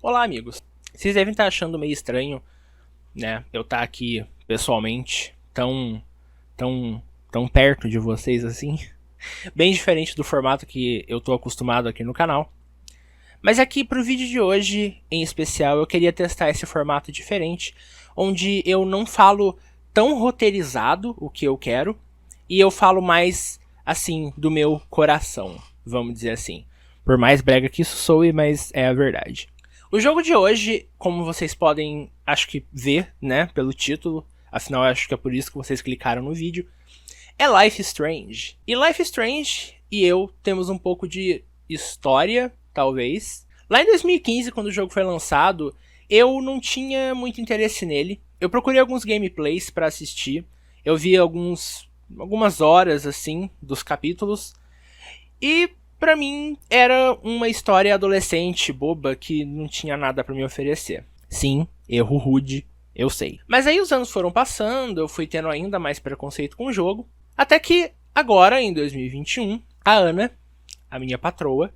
Olá, amigos. Vocês devem estar achando meio estranho, né? Eu estar aqui pessoalmente, tão perto de vocês assim. Bem diferente do formato que eu tô acostumado aqui no canal. Mas aqui pro vídeo de hoje, em especial, eu queria testar esse formato diferente, onde eu não falo tão roteirizado o que eu quero, e eu falo mais, assim, do meu coração, vamos dizer assim. Por mais brega que isso soe, mas é a verdade. O jogo de hoje, como vocês podem, acho que ver, né, pelo título, afinal acho que é por isso que vocês clicaram no vídeo, é Life is Strange. E Life is Strange e eu temos um pouco de história, talvez. Lá em 2015, quando o jogo foi lançado, eu não tinha muito interesse nele. Eu procurei alguns gameplays pra assistir. Eu vi algumas horas, assim, dos capítulos. E pra mim era uma história adolescente, boba, que não tinha nada pra me oferecer. Sim, erro rude, eu sei. Mas aí os anos foram passando, eu fui tendo ainda mais preconceito com o jogo. Até que agora, em 2021, a Ana, a minha patroa,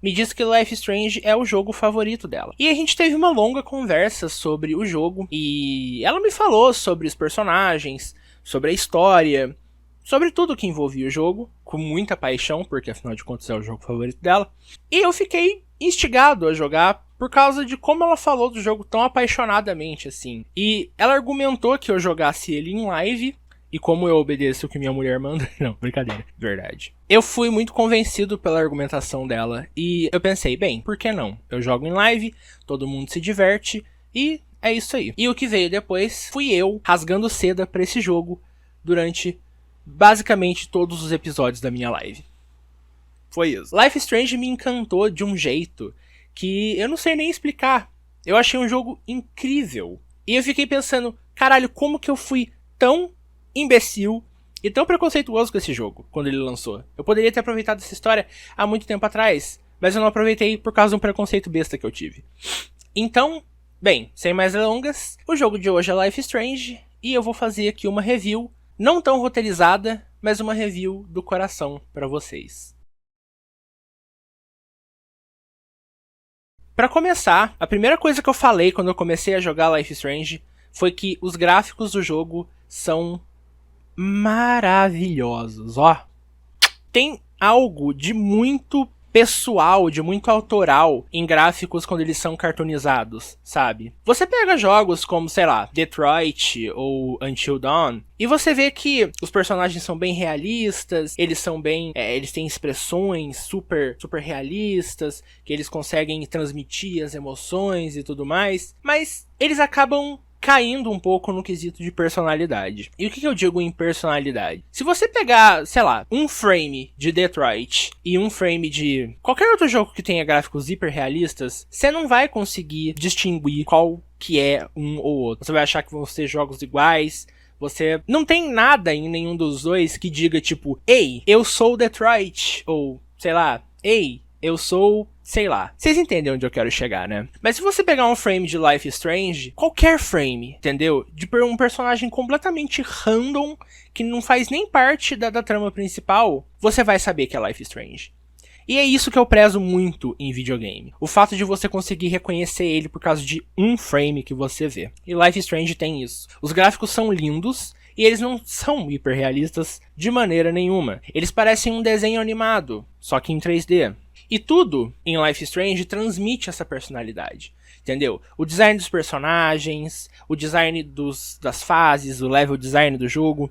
me disse que Life is Strange é o jogo favorito dela. E a gente teve uma longa conversa sobre o jogo, e ela me falou sobre os personagens, sobre a história, sobre tudo que envolvia o jogo, com muita paixão, porque afinal de contas é o jogo favorito dela. E eu fiquei instigado a jogar por causa de como ela falou do jogo tão apaixonadamente assim. E ela argumentou que eu jogasse ele em live, e como eu obedeço o que minha mulher manda... Não, brincadeira, verdade. Eu fui muito convencido pela argumentação dela, e eu pensei, bem, por que não? Eu jogo em live, todo mundo se diverte, e é isso aí. E o que veio depois fui eu rasgando seda pra esse jogo durante basicamente todos os episódios da minha live. Foi isso. Life is Strange me encantou de um jeito que eu não sei nem explicar. Eu achei um jogo incrível. E eu fiquei pensando, caralho, como que eu fui tão imbecil e tão preconceituoso com esse jogo quando ele lançou. Eu poderia ter aproveitado essa história há muito tempo atrás, mas eu não aproveitei por causa de um preconceito besta que eu tive. Então, bem, sem mais delongas, o jogo de hoje é Life is Strange e eu vou fazer aqui uma review, não tão roteirizada, mas uma review do coração pra vocês. Pra começar, a primeira coisa que eu falei quando eu comecei a jogar Life is Strange foi que os gráficos do jogo são maravilhosos, ó. Tem algo de muito pessoal, de muito autoral em gráficos quando eles são cartoonizados, sabe? Você pega jogos como, sei lá, Detroit ou Until Dawn, e você vê que os personagens são bem realistas, eles são bem... eles têm expressões super realistas, que eles conseguem transmitir as emoções e tudo mais, mas eles acabam caindo um pouco no quesito de personalidade. E o que eu digo em personalidade? Se você pegar, sei lá, um frame de Detroit e um frame de qualquer outro jogo que tenha gráficos hiperrealistas, você não vai conseguir distinguir qual que é um ou outro. Você vai achar que vão ser jogos iguais. Você não tem nada em nenhum dos dois que diga tipo, ei, eu sou Detroit, ou sei lá, ei, eu sou... sei lá. Vocês entendem onde eu quero chegar, né? Mas se você pegar um frame de Life is Strange, qualquer frame, entendeu? De um personagem completamente random, que não faz nem parte da trama principal, você vai saber que é Life is Strange. E é isso que eu prezo muito em videogame. O fato de você conseguir reconhecer ele por causa de um frame que você vê. E Life is Strange tem isso. Os gráficos são lindos, e eles não são hiperrealistas de maneira nenhuma. Eles parecem um desenho animado, só que em 3D. E tudo em Life is Strange transmite essa personalidade, entendeu? O design dos personagens, o design das fases, o level design do jogo,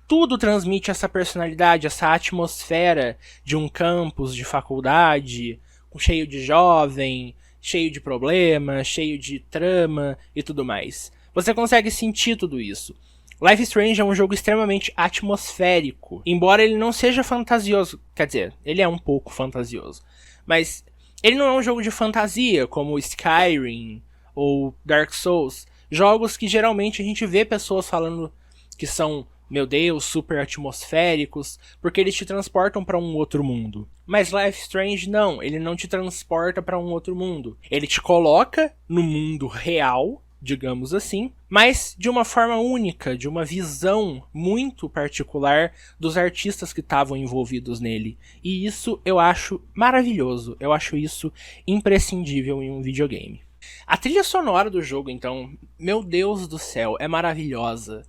tudo transmite essa personalidade, essa atmosfera de um campus de faculdade, cheio de jovem, cheio de problemas, cheio de trama e tudo mais. Você consegue sentir tudo isso. Life is Strange é um jogo extremamente atmosférico, embora ele não seja fantasioso, quer dizer, ele é um pouco fantasioso, mas ele não é um jogo de fantasia como Skyrim ou Dark Souls, jogos que geralmente a gente vê pessoas falando que são, meu Deus, super atmosféricos, porque eles te transportam para um outro mundo. Mas Life is Strange não, ele não te transporta para um outro mundo, ele te coloca no mundo real digamos assim, mas de uma forma única, de uma visão muito particular dos artistas que estavam envolvidos nele. E isso eu acho maravilhoso, eu acho isso imprescindível em um videogame. A trilha sonora do jogo, então, meu Deus do céu, é maravilhosa.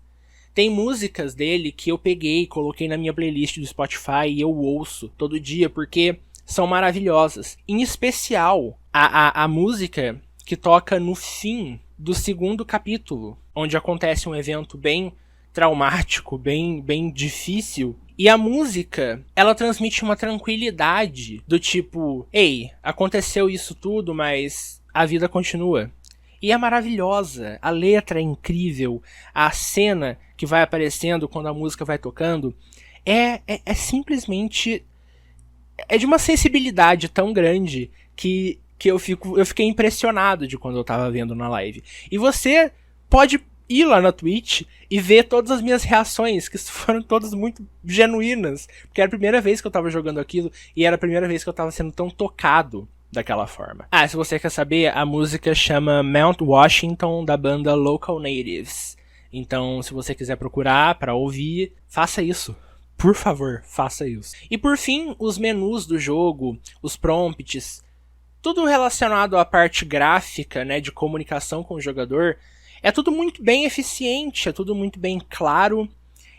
Tem músicas dele que eu peguei e coloquei na minha playlist do Spotify e eu ouço todo dia porque são maravilhosas. Em especial, a música que toca no fim do segundo capítulo, onde acontece um evento bem traumático, bem difícil. E a música, ela transmite uma tranquilidade do tipo, ei, aconteceu isso tudo, mas a vida continua. E é maravilhosa, a letra é incrível, a cena que vai aparecendo quando a música vai tocando é simplesmente... é de uma sensibilidade tão grande que eu fiquei impressionado de quando eu tava vendo na live. E você pode ir lá na Twitch e ver todas as minhas reações, que foram todas muito genuínas, porque era a primeira vez que eu tava jogando aquilo e era a primeira vez que eu tava sendo tão tocado daquela forma. Ah, se você quer saber, a música chama Mount Washington, da banda Local Natives. Então, se você quiser procurar pra ouvir, faça isso. Por favor, faça isso. E por fim, os menus do jogo, os prompts, tudo relacionado à parte gráfica, né, de comunicação com o jogador, é tudo muito bem eficiente, é tudo muito bem claro.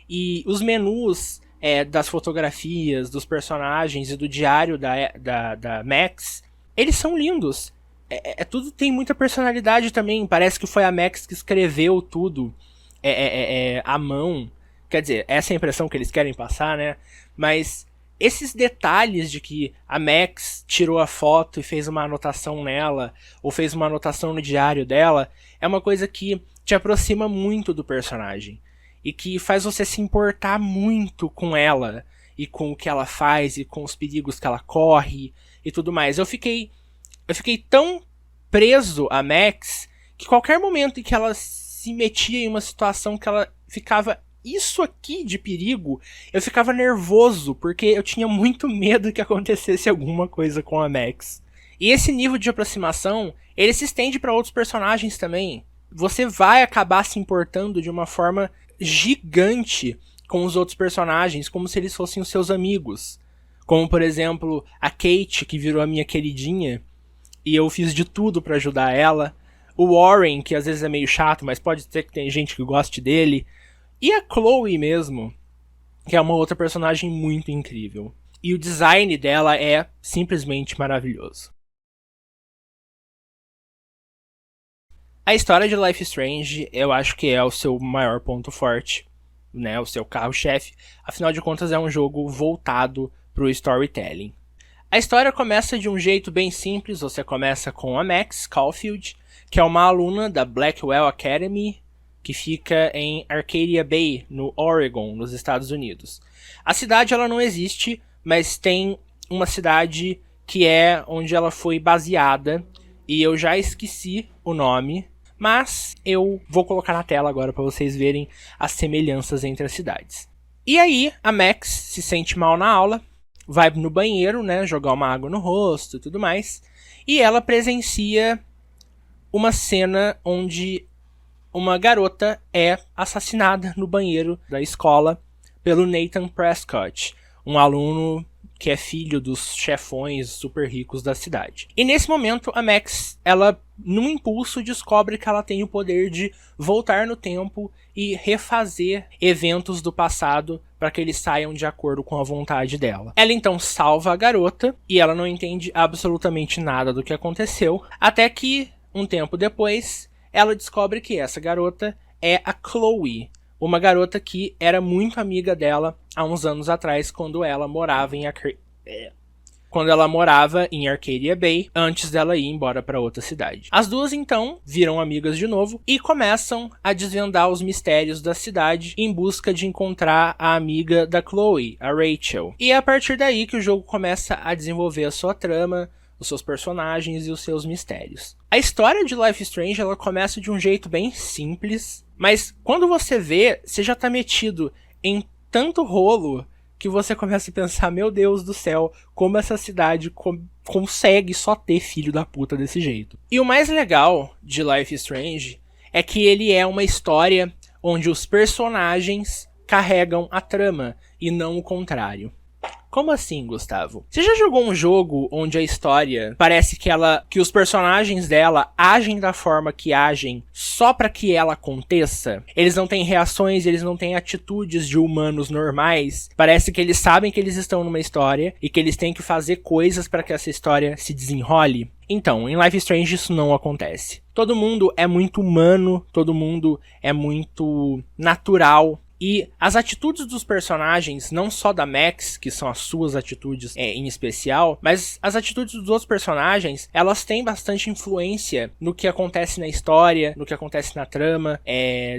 E os menus das fotografias, dos personagens e do diário da Max, eles são lindos. Tudo tem muita personalidade também. Parece que foi a Max que escreveu tudo à mão. Quer dizer, essa é a impressão que eles querem passar, né? Mas esses detalhes de que a Max tirou a foto e fez uma anotação nela, ou fez uma anotação no diário dela, é uma coisa que te aproxima muito do personagem. E que faz você se importar muito com ela, e com o que ela faz, e com os perigos que ela corre, e tudo mais. Eu fiquei tão preso a Max, que qualquer momento em que ela se metia em uma situação que ela ficava isso aqui de perigo, eu ficava nervoso, porque eu tinha muito medo que acontecesse alguma coisa com a Max. E esse nível de aproximação, ele se estende para outros personagens também. Você vai acabar se importando de uma forma gigante com os outros personagens, como se eles fossem os seus amigos. Como, por exemplo, a Kate, que virou a minha queridinha, e eu fiz de tudo para ajudar ela. O Warren, que às vezes é meio chato, mas pode ser que tem gente que goste dele. E a Chloe mesmo, que é uma outra personagem muito incrível. E o design dela é simplesmente maravilhoso. A história de Life is Strange, eu acho que é o seu maior ponto forte, né? O seu carro-chefe. Afinal de contas, é um jogo voltado para o storytelling. A história começa de um jeito bem simples. Você começa com a Max Caulfield, que é uma aluna da Blackwell Academy, que fica em Arcadia Bay, no Oregon, nos Estados Unidos. A cidade ela não existe, mas tem uma cidade que é onde ela foi baseada, e eu já esqueci o nome, mas eu vou colocar na tela agora para vocês verem as semelhanças entre as cidades. E aí, a Max se sente mal na aula, vai no banheiro, né, jogar uma água no rosto e tudo mais, e ela presencia uma cena onde uma garota é assassinada no banheiro da escola pelo Nathan Prescott, um aluno que é filho dos chefões super ricos da cidade. E nesse momento, a Max, ela, num impulso, descobre que ela tem o poder de voltar no tempo e refazer eventos do passado para que eles saiam de acordo com a vontade dela. Ela então salva a garota e ela não entende absolutamente nada do que aconteceu, até que, um tempo depois, ela descobre que essa garota é a Chloe, uma garota que era muito amiga dela há uns anos atrás, quando ela morava em Arcadia Bay, antes dela ir embora para outra cidade. As duas então viram amigas de novo e começam a desvendar os mistérios da cidade em busca de encontrar a amiga da Chloe, a Rachel. E é a partir daí que o jogo começa a desenvolver a sua trama, os seus personagens e os seus mistérios. A história de Life is Strange ela começa de um jeito bem simples, mas quando você vê, você já tá metido em tanto rolo que você começa a pensar, meu Deus do céu, como essa cidade consegue só ter filho da puta desse jeito. E o mais legal de Life is Strange é que ele é uma história onde os personagens carregam a trama e não o contrário. Como assim, Gustavo? Você já jogou um jogo onde a história parece que os personagens dela agem da forma que agem só pra que ela aconteça? Eles não têm reações, eles não têm atitudes de humanos normais. Parece que eles sabem que eles estão numa história e que eles têm que fazer coisas pra que essa história se desenrole. Então, em Life is Strange isso não acontece. Todo mundo é muito humano, todo mundo é muito natural. E as atitudes dos personagens, não só da Max, que são as suas atitudes em especial, mas as atitudes dos outros personagens, elas têm bastante influência no que acontece na história, no que acontece na trama.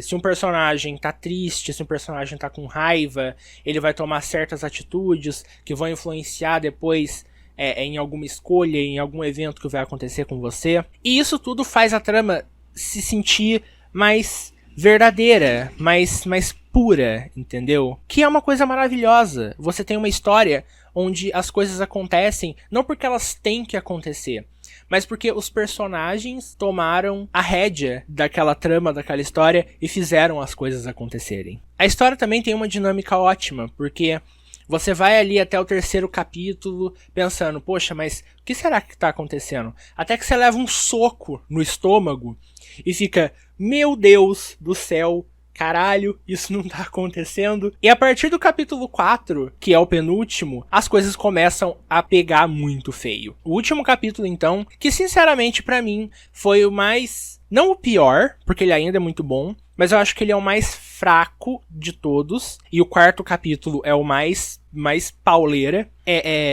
Se um personagem tá triste, se um personagem tá com raiva, ele vai tomar certas atitudes que vão influenciar depois em alguma escolha, em algum evento que vai acontecer com você. E isso tudo faz a trama se sentir mais verdadeira, mais pura, entendeu? Que é uma coisa maravilhosa. Você tem uma história onde as coisas acontecem não porque elas têm que acontecer, mas porque os personagens tomaram a rédea daquela trama, daquela história e fizeram as coisas acontecerem. A história também tem uma dinâmica ótima, porque você vai ali até o 3º capítulo pensando, poxa, mas o que será que tá acontecendo? Até que você leva um soco no estômago e fica, meu Deus do céu, caralho, isso não tá acontecendo. E a partir do capítulo 4, que é o penúltimo, as coisas começam a pegar muito feio. O último capítulo, então, que sinceramente pra mim foi o mais... não o pior, porque ele ainda é muito bom, mas eu acho que ele é o mais fraco de todos. E o 4º capítulo é o mais pauleira.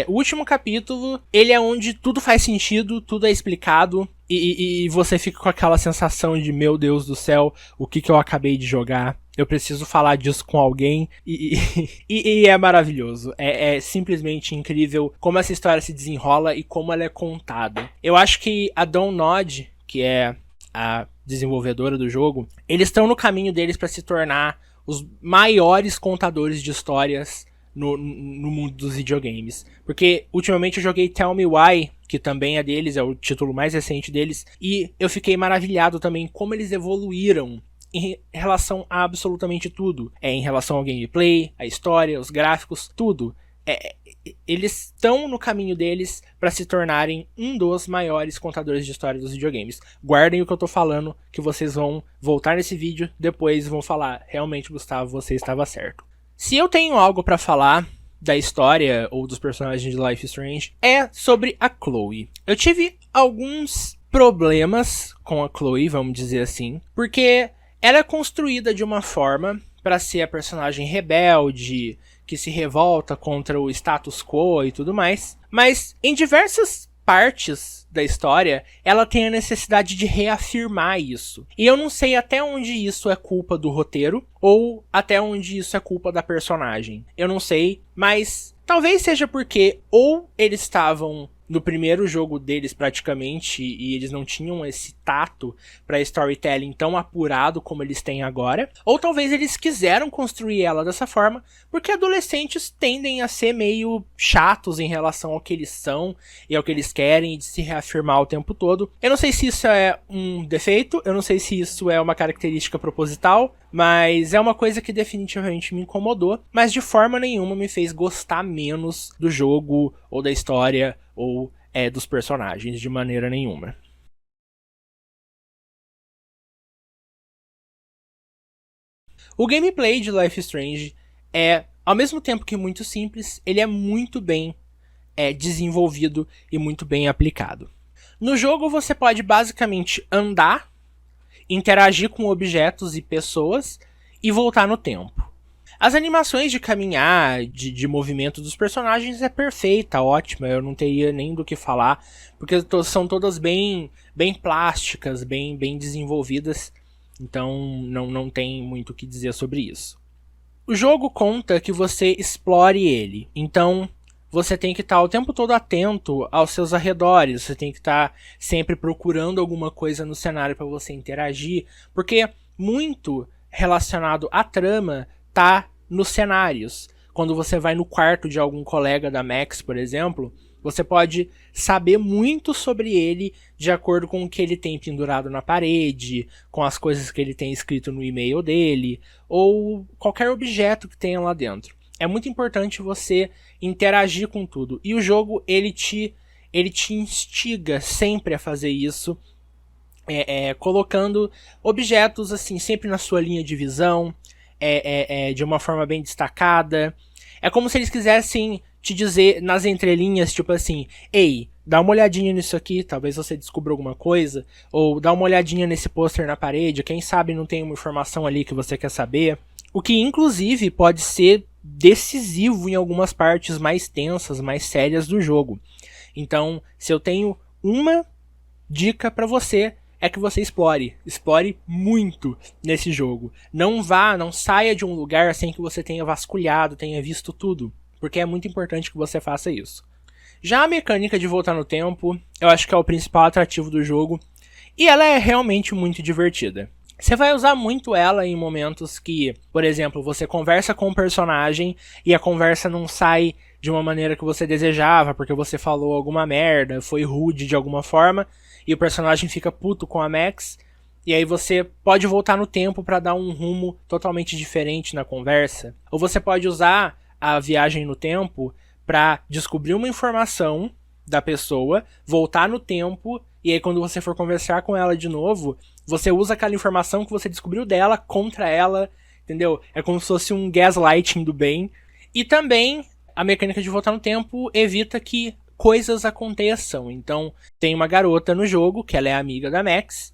O último capítulo, ele é onde tudo faz sentido, tudo é explicado. E você fica com aquela sensação de, meu Deus do céu, o que eu acabei de jogar? Eu preciso falar disso com alguém. E é maravilhoso. É simplesmente incrível como essa história se desenrola e como ela é contada. Eu acho que a Dontnod, que é a desenvolvedora do jogo, eles estão no caminho deles para se tornar os maiores contadores de histórias no mundo dos videogames. Porque ultimamente eu joguei Tell Me Why, que também é deles, é o título mais recente deles, e eu fiquei maravilhado também como eles evoluíram em relação a absolutamente tudo. Em relação ao gameplay, a história, os gráficos, tudo. Eles estão no caminho deles para se tornarem um dos maiores contadores de história dos videogames. Guardem o que eu tô falando, que vocês vão voltar nesse vídeo, depois vão falar, realmente, Gustavo, você estava certo. Se eu tenho algo para falar da história ou dos personagens de Life is Strange, é sobre a Chloe. Eu tive alguns problemas com a Chloe, vamos dizer assim, porque ela é construída de uma forma para ser a personagem rebelde, que se revolta contra o status quo e tudo mais, mas em diversas partes da história, ela tem a necessidade de reafirmar isso. E eu não sei até onde isso é culpa do roteiro, ou até onde isso é culpa da personagem. Eu não sei, mas talvez seja porque ou eles estavam no primeiro jogo deles praticamente e eles não tinham esse tato para storytelling tão apurado como eles têm agora, ou talvez eles quiseram construir ela dessa forma porque adolescentes tendem a ser meio chatos em relação ao que eles são e ao que eles querem e de se reafirmar o tempo todo. Eu não sei se isso é um defeito, eu não sei se isso é uma característica proposital, mas é uma coisa que definitivamente me incomodou, mas de forma nenhuma me fez gostar menos do jogo ou da história ou dos personagens, de maneira nenhuma. O gameplay de Life is Strange é, ao mesmo tempo que muito simples, ele é muito bem desenvolvido e muito bem aplicado. No jogo você pode basicamente andar, interagir com objetos e pessoas e voltar no tempo. As animações de caminhar, de movimento dos personagens é perfeita, ótima, eu não teria nem do que falar, porque são todas bem plásticas, bem desenvolvidas, então não tem muito o que dizer sobre isso. O jogo conta que você explore ele, então você tem que estar o tempo todo atento aos seus arredores, você tem que estar sempre procurando alguma coisa no cenário para você interagir, porque muito relacionado à trama tá nos cenários. Quando você vai no quarto de algum colega da Max, por exemplo, Você pode saber muito sobre ele de acordo com o que ele tem pendurado na parede, com as coisas que ele tem escrito no e-mail dele, ou qualquer objeto que tenha lá dentro. É muito importante você interagir com tudo. E o jogo, ele te instiga sempre a fazer isso, colocando objetos assim sempre na sua linha de visão, de uma forma bem destacada. É como se eles quisessem te dizer nas entrelinhas, tipo assim, ei, dá uma olhadinha nisso aqui, talvez você descubra alguma coisa, ou dá uma olhadinha nesse pôster na parede, quem sabe não tem uma informação ali que você quer saber. O que inclusive pode ser decisivo em algumas partes mais tensas, mais sérias do jogo. Então, se eu tenho uma dica pra você, é que você explore muito nesse jogo. Não saia de um lugar sem que você tenha vasculhado, tenha visto tudo, porque é muito importante que você faça isso. Já a mecânica de voltar no tempo, eu acho que é o principal atrativo do jogo, e ela é realmente muito divertida. Você vai usar muito ela em momentos que, por exemplo, você conversa com um personagem e a conversa não sai de uma maneira que você desejava, porque você falou alguma merda, foi rude de alguma forma, e o personagem fica puto com a Max, e aí você pode voltar no tempo para dar um rumo totalmente diferente na conversa. Ou você pode usar a viagem no tempo para descobrir uma informação da pessoa, voltar no tempo, e aí quando você for conversar com ela de novo, você usa aquela informação que você descobriu dela contra ela, entendeu? É como se fosse um gaslighting do bem. E também a mecânica de voltar no tempo evita que coisas aconteçam. Então, tem uma garota no jogo, que ela é amiga da Max,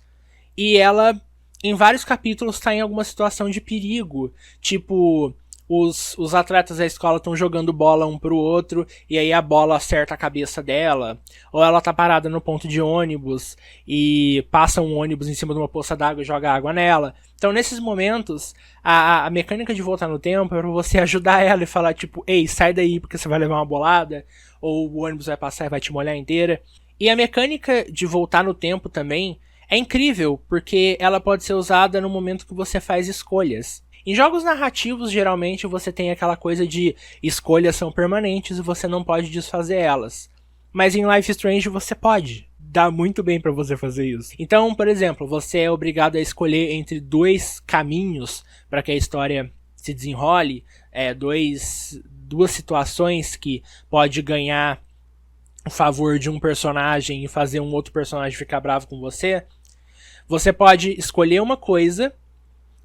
e ela, em vários capítulos, está em alguma situação de perigo. Tipo, os atletas da escola estão jogando bola um pro outro, e aí a bola acerta a cabeça dela. Ou ela tá parada no ponto de ônibus, e passa um ônibus em cima de uma poça d'água e joga água nela. Então, nesses momentos, a mecânica de voltar no tempo é pra você ajudar ela e falar, tipo, ei, sai daí porque você vai levar uma bolada, ou o ônibus vai passar e vai te molhar inteira. E a mecânica de voltar no tempo também é incrível, porque ela pode ser usada no momento que você faz escolhas. Em jogos narrativos, geralmente, você tem aquela coisa de escolhas são permanentes e você não pode desfazer elas. Mas em Life is Strange você pode. Dá muito bem pra você fazer isso. Então, por exemplo, você é obrigado a escolher entre dois caminhos para que a história se desenrole, duas situações que pode ganhar o favor de um personagem e fazer um outro personagem ficar bravo com você. Você pode escolher uma coisa,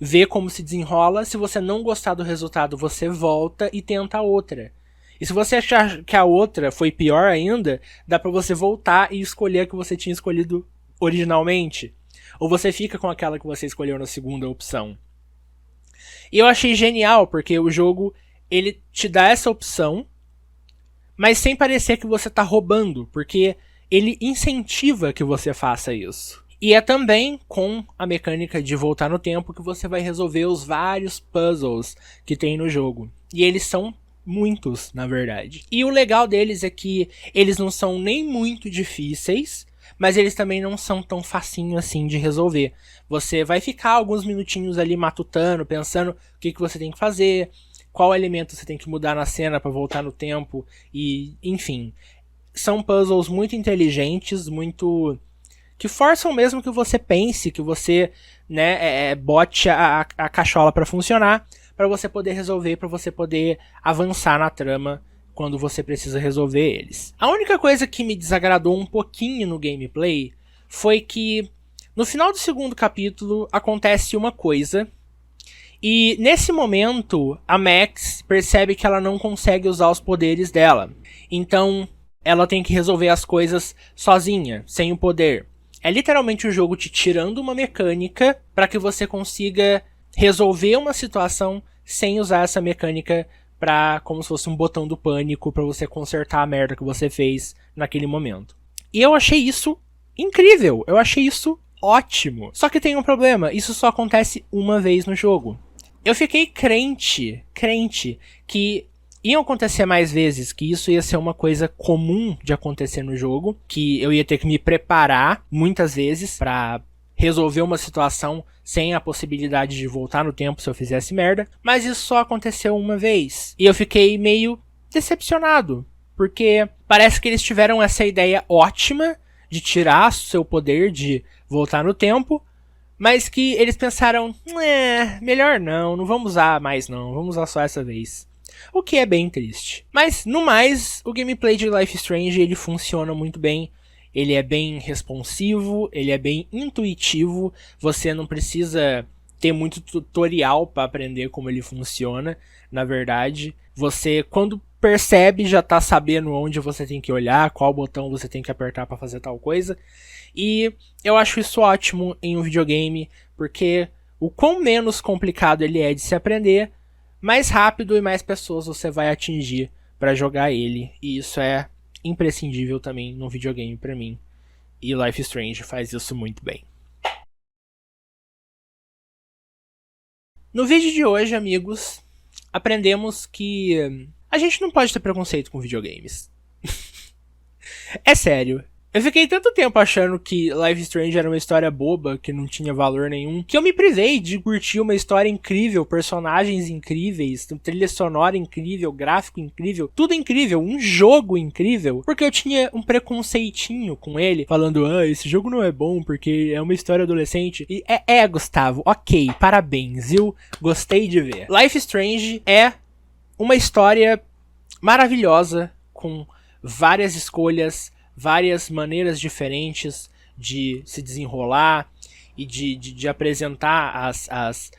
ver como se desenrola. Se você não gostar do resultado, você volta e tenta a outra. E se você achar que a outra foi pior ainda, dá pra você voltar e escolher a que você tinha escolhido originalmente. Ou você fica com aquela que você escolheu na segunda opção. E eu achei genial, porque o jogo ele te dá essa opção, mas sem parecer que você tá roubando, porque ele incentiva que você faça isso. E é também com a mecânica de voltar no tempo que você vai resolver os vários puzzles que tem no jogo. E eles são muitos, na verdade. E o legal deles é que eles não são nem muito difíceis, mas eles também não são tão facinho assim de resolver. Você vai ficar alguns minutinhos ali matutando, pensando o que você tem que fazer, qual elemento você tem que mudar na cena para voltar no tempo, e enfim. São puzzles muito inteligentes, muito que forçam mesmo que você pense, que você, né, bote a cachola para funcionar, para você poder resolver, para você poder avançar na trama quando você precisa resolver eles. A única coisa que me desagradou um pouquinho no gameplay foi que no final do segundo capítulo acontece uma coisa, e nesse momento a Max percebe que ela não consegue usar os poderes dela. Então ela tem que resolver as coisas sozinha, sem o poder. É literalmente o jogo te tirando uma mecânica para que você consiga resolver uma situação sem usar essa mecânica pra, como se fosse um botão do pânico para você consertar a merda que você fez naquele momento. E eu achei isso incrível, eu achei isso ótimo. Só que tem um problema, isso só acontece uma vez no jogo. Eu fiquei crente que iam acontecer mais vezes, que isso ia ser uma coisa comum de acontecer no jogo, que eu ia ter que me preparar muitas vezes pra resolver uma situação sem a possibilidade de voltar no tempo se eu fizesse merda, mas isso só aconteceu uma vez. E eu fiquei meio decepcionado, porque parece que eles tiveram essa ideia ótima de tirar seu poder de voltar no tempo, mas que eles pensaram, melhor não vamos usar mais não, vamos usar só essa vez. O que é bem triste. Mas, no mais, o gameplay de Life is Strange ele funciona muito bem. Ele é bem responsivo, ele é bem intuitivo. Você não precisa ter muito tutorial para aprender como ele funciona. Na verdade, você, quando percebe, já tá sabendo onde você tem que olhar, qual botão você tem que apertar para fazer tal coisa. E eu acho isso ótimo em um videogame, porque o quão menos complicado ele é de se aprender, mais rápido e mais pessoas você vai atingir para jogar ele. E isso é imprescindível também num videogame para mim. E Life is Strange faz isso muito bem. No vídeo de hoje, amigos, aprendemos que a gente não pode ter preconceito com videogames. É sério. Eu fiquei tanto tempo achando que Life is Strange era uma história boba, que não tinha valor nenhum, que eu me privei de curtir uma história incrível, personagens incríveis, trilha sonora incrível, gráfico incrível, tudo incrível, um jogo incrível, porque eu tinha um preconceitinho com ele, falando, esse jogo não é bom porque é uma história adolescente. E Gustavo, ok, parabéns, viu? Gostei de ver. Life is Strange é uma história maravilhosa, com várias escolhas, várias maneiras diferentes de se desenrolar e de apresentar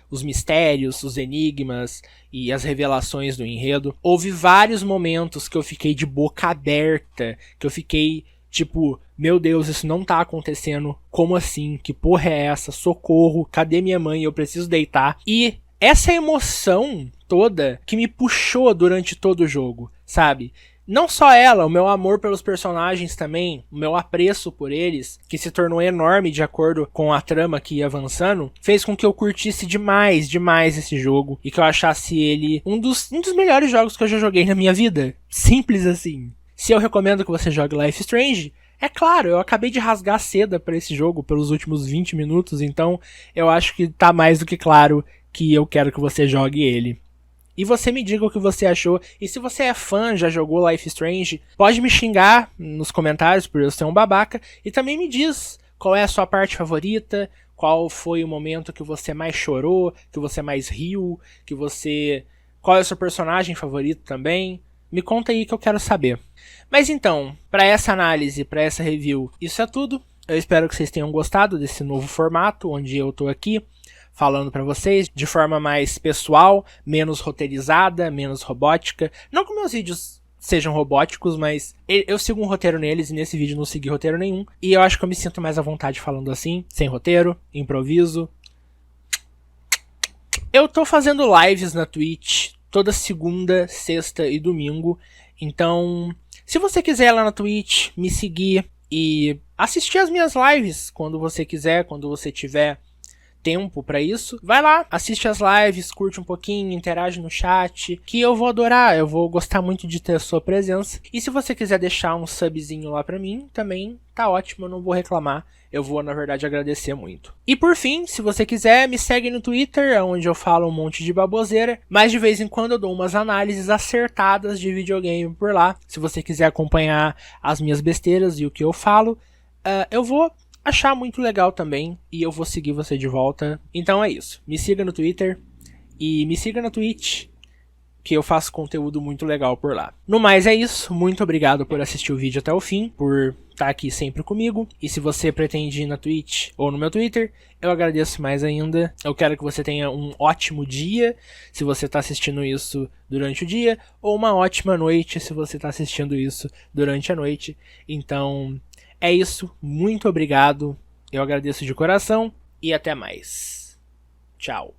os mistérios, os enigmas e as revelações do enredo. Houve vários momentos que eu fiquei de boca aberta, que eu fiquei tipo, meu Deus, isso não tá acontecendo, como assim? Que porra é essa? Socorro, cadê minha mãe? Eu preciso deitar. E essa emoção toda que me puxou durante todo o jogo, sabe? Não só ela, o meu amor pelos personagens também, o meu apreço por eles, que se tornou enorme de acordo com a trama que ia avançando, fez com que eu curtisse demais esse jogo e que eu achasse ele um dos melhores jogos que eu já joguei na minha vida. Simples assim. Se eu recomendo que você jogue Life is Strange, é claro, eu acabei de rasgar a seda para esse jogo pelos últimos 20 minutos, então eu acho que tá mais do que claro que eu quero que você jogue ele. E você me diga o que você achou. E se você é fã, já jogou Life is Strange, pode me xingar nos comentários por eu ser um babaca. E também me diz qual é a sua parte favorita, qual foi o momento que você mais chorou, que você mais riu, qual é o seu personagem favorito também. Me conta aí que eu quero saber. Mas então, para essa análise, para essa review, isso é tudo. Eu espero que vocês tenham gostado desse novo formato, onde eu tô aqui falando pra vocês de forma mais pessoal, menos roteirizada, menos robótica. Não que meus vídeos sejam robóticos, mas eu sigo um roteiro neles e nesse vídeo não segui roteiro nenhum. E eu acho que eu me sinto mais à vontade falando assim, sem roteiro, improviso. Eu tô fazendo lives na Twitch toda segunda, sexta e domingo. Então, se você quiser ir lá na Twitch, me seguir e assistir as minhas lives quando você quiser, quando você tiver tempo pra isso, vai lá, assiste as lives, curte um pouquinho, interage no chat, que eu vou adorar, eu vou gostar muito de ter a sua presença. E se você quiser deixar um subzinho lá pra mim, também tá ótimo, eu não vou reclamar, eu vou na verdade agradecer muito. E por fim, se você quiser, me segue no Twitter, onde eu falo um monte de baboseira, mas de vez em quando eu dou umas análises acertadas de videogame por lá. Se você quiser acompanhar as minhas besteiras e o que eu falo, eu vou achar muito legal também, e eu vou seguir você de volta. Então é isso, me siga no Twitter e me siga na Twitch, que eu faço conteúdo muito legal por lá. No mais é isso, muito obrigado por assistir o vídeo até o fim, por estar aqui sempre comigo, e se você pretende ir na Twitch ou no meu Twitter, eu agradeço mais ainda. Eu quero que você tenha um ótimo dia, se você está assistindo isso durante o dia, ou uma ótima noite, se você está assistindo isso durante a noite. Então é isso, muito obrigado, eu agradeço de coração e até mais. Tchau.